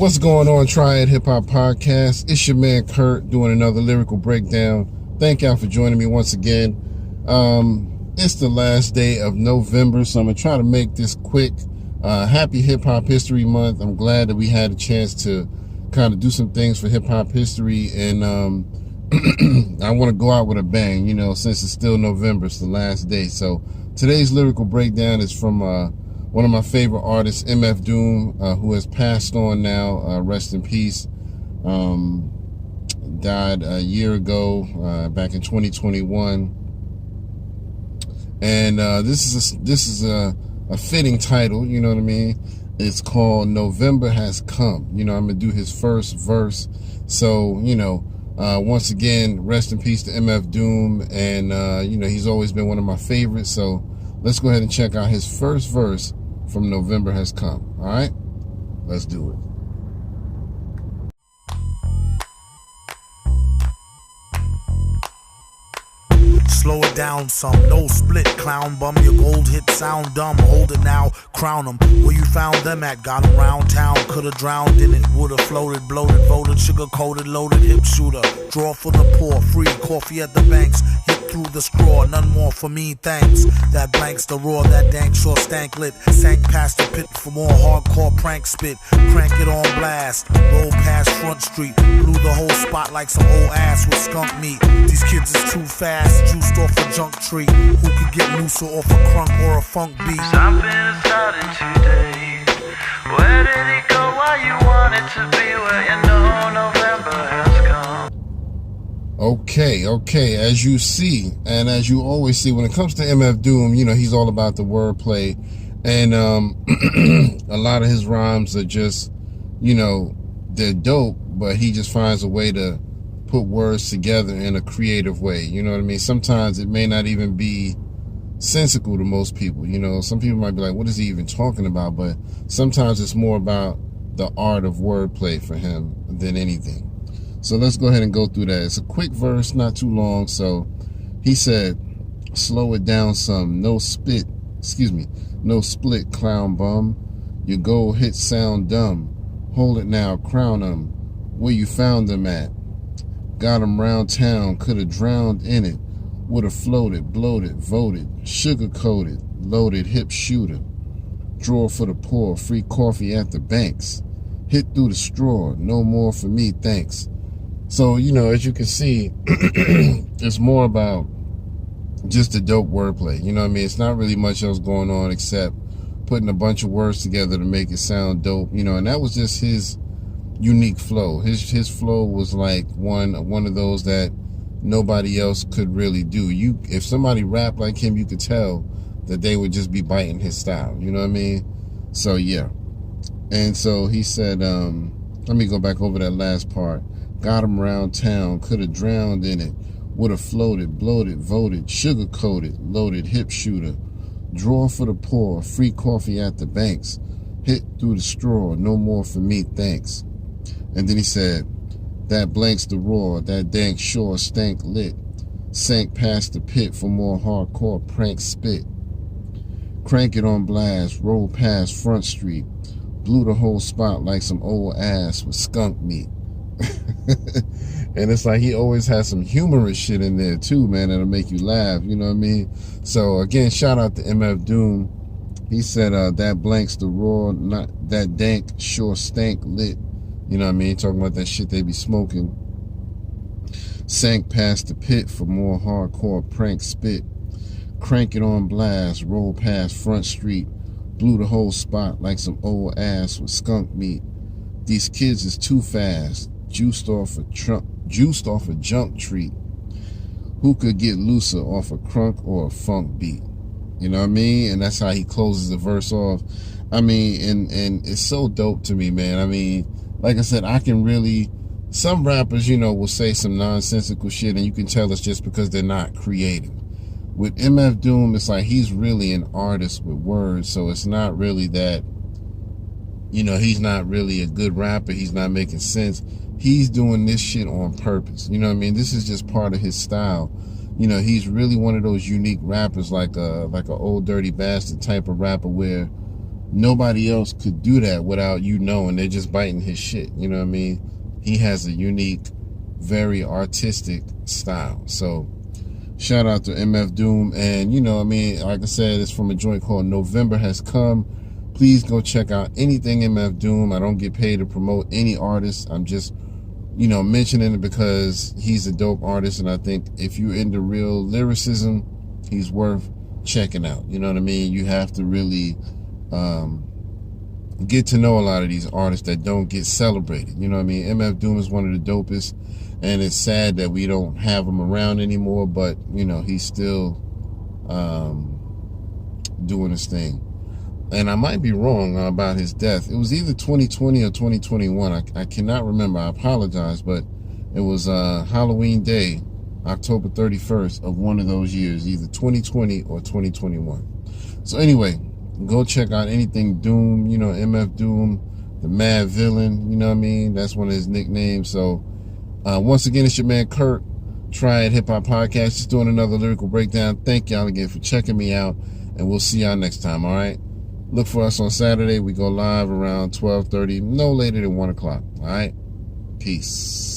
What's going on, Triad Hip Hop Podcast? It's your man Kurt doing another lyrical breakdown. Thank y'all for joining me once again. It's the last day of November, so I'm going to try to make this quick. Happy Hip Hop History Month. I'm glad that we had a chance to kind of do some things for hip hop history, and I want to go out with a bang, you know, since it's still November. It's the last day. So today's lyrical breakdown is from one of my favorite artists, mfdoom, who has passed on now. Rest in peace. Died a year ago, back in 2021. And this is a fitting title, you know what I mean? It's called November Has Come. You know, I'm gonna do his first verse. So, you know, once again, rest in peace to mfdoom, and you know, he's always been one of my favorites. So let's go ahead and check out his first verse from November Has Come. All right, let's do it. Slow it down some, no split, clown bum. Your gold hit sound dumb, hold it now, crown them. Where you found them at, got them round town. Could've drowned in it, would've floated, bloated, voted, sugar coated, loaded, hip shooter. Draw for the poor, free, coffee at the banks. Hit through the straw, none more for me, thanks. That blanks the roar, that dank sure stank lit. Sank past the pit for more hardcore prank spit. Crank it on blast, roll past Front Street. Blew the whole spot like some old ass with skunk meat. These kids is too fast, juiced off a junk tree. Who could get looser off a crunk or a funk beat? Something is starting today. Where did it go? Why you want it to be? Where you know November has come. Okay, as you see, and as you always see, when it comes to mfdoom, you know, he's all about the wordplay, and a lot of his rhymes are just, you know, they're dope, but he just finds a way to put words together in a creative way, you know what I mean? Sometimes it may not even be sensical to most people, you know? Some people might be like, what is he even talking about? But sometimes it's more about the art of wordplay for him than anything. So let's go ahead and go through that. It's a quick verse, not too long. So he said, slow it down some, no split, clown bum. Your gold hit sound dumb. Hold it now, crown them. Where you found them at? Got them round town, could have drowned in it. Would have floated, bloated, voted, sugar coated, loaded, hip shooter. Draw for the poor, free coffee at the banks. Hit through the straw, no more for me, thanks. So, you know, as you can see, it's more about just the dope wordplay. You know what I mean? It's not really much else going on except putting a bunch of words together to make it sound dope. You know, and that was just his unique flow. His flow was like one of those that nobody else could really do. If somebody rapped like him, you could tell that they would just be biting his style. You know what I mean? So yeah. And so he said, let me go back over that last part. Got him round town, could have drowned in it. Would have floated, bloated, voted, sugar coated, loaded, hip shooter. Draw for the poor, free coffee at the banks. Hit through the straw, no more for me, thanks. And then he said, that blanks the roar, that dank sure stank lit. Sank past the pit for more hardcore prank spit. Crank it on blast, roll past Front Street. Blew the whole spot like some old ass with skunk meat. And it's like he always has some humorous shit in there too, man, that'll make you laugh, you know what I mean? So again, shout out to mfdoom. He said, that blanks the roar, not that dank sure stank lit. You know what I mean? Talking about that shit they be smoking. Sank past the pit for more hardcore prank spit. Crank it on blast, roll past Front Street. Blew the whole spot like some old ass with skunk meat. These kids is too fast, juiced off a junk treat. Who could get looser off a crunk or a funk beat? You know what I mean? And that's how he closes the verse off. I mean, and it's so dope to me, man. I mean, like I said, I can really, some rappers, you know, will say some nonsensical shit and you can tell it's just because they're not creative. With mfdoom, it's like he's really an artist with words, so it's not really that, you know, he's not really a good rapper, he's not making sense. He's doing this shit on purpose, you know what I mean? This is just part of his style. You know, he's really one of those unique rappers, like a old dirty bastard type of rapper where nobody else could do that without you knowing. They're just biting his shit. You know what I mean? He has a unique, very artistic style. So shout out to mfdoom. And you know what I mean, like I said, it's from a joint called November Has Come. Please go check out anything mfdoom. I don't get paid to promote any artist. I'm just, you know, mentioning it because he's a dope artist, and I think if you're into real lyricism, he's worth checking out. You know what I mean? You have to really get to know a lot of these artists that don't get celebrated. You know what I mean? mfdoom is one of the dopest, and it's sad that we don't have him around anymore, but you know, he's still doing his thing. And I might be wrong about his death. It was either 2020 or 2021. I cannot remember. I apologize, but it was Halloween Day, October 31st of one of those years, either 2020 or 2021. So anyway, go check out anything Doom, you know, mfdoom, the Mad Villain, you know what I mean? That's one of his nicknames. So once again, it's your man Kurt, Try It Hip Hop Podcast, just doing another lyrical breakdown. Thank y'all again for checking me out, and we'll see y'all next time, all right? Look for us on Saturday. We go live around 12:30, no later than 1 o'clock, all right? Peace.